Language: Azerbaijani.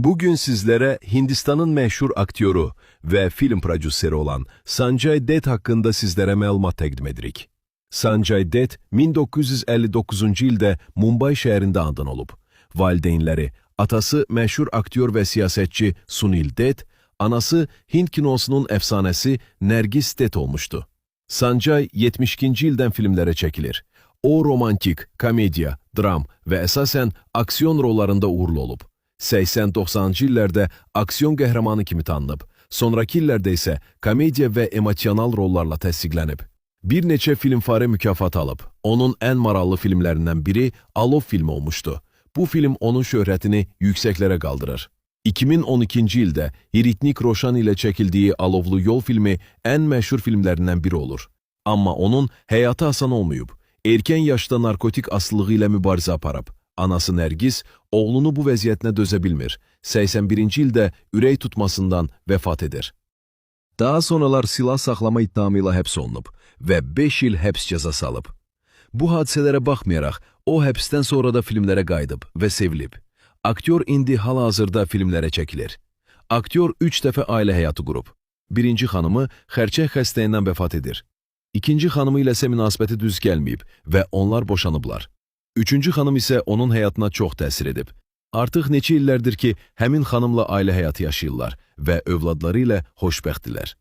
Bugün sizlere Hindistan'ın meşhur aktörü ve film prodüseri olan Sanjay Dutt hakkında sizlere məlumat təqdim edirik. Sanjay Dutt 1959-cu ildə Mumbay şəhərində anadan olub. Valideynləri, atası məşhur aktyor və siyasətçi Sunil Dutt, anası Hind kinosunun əfsanəsi Nergis Dutt olmuşdu. Sanjay 72-ci ildən filmlərə çəkilir. O romantik, komediya, dram və əsasən aksiyon rollarında uğurlu olub. 80-90-cı illərdə aksiyon qəhrəmanı kimi tanınıb, sonraki illərdə isə komediya və emosional rollarla təsdiqlənib. Bir neçə filmfare mükafatı alıb. Onun ən maraqlı filmlərindən biri Alov filmi olmuşdu. Bu film onun şöhrətini yüksəklərə qaldırır. 2012-ci ildə Hrithik Roshan ilə çəkildiyi Alovlu Yol filmi ən məşhur filmlərindən biri olur. Amma onun həyatı asan olmayıb. Erkən yaşda narkotik asılılığı ilə mübarizə aparıb. Anası Nergis, oğlunu bu vəziyyətinə dözə bilmir. 81-ci ildə ürək tutmasından vəfat edir. Daha sonralar silah saxlama ittihamı ilə həbs olunub və 5 il həbs cəzası alıb. Bu hadisələrə baxmayaraq, o həbsdən sonra da filmlərə qayıdıb və sevilib. Aktyor indi hal-hazırda filmlərə çəkilir. Aktyor 3 dəfə ailə həyatı qurub. Birinci xanımı xərçəng xəstəliyindən vəfat edir. İkinci xanımı ilə isə münasibəti düz gəlməyib və onlar boşanıblar. Üçüncü xanım isə onun həyatına çox təsir edib. Artıq neçə illərdir ki, həmin xanımla ailə həyatı yaşayırlar və övladları ilə xoşbəxtdirlər.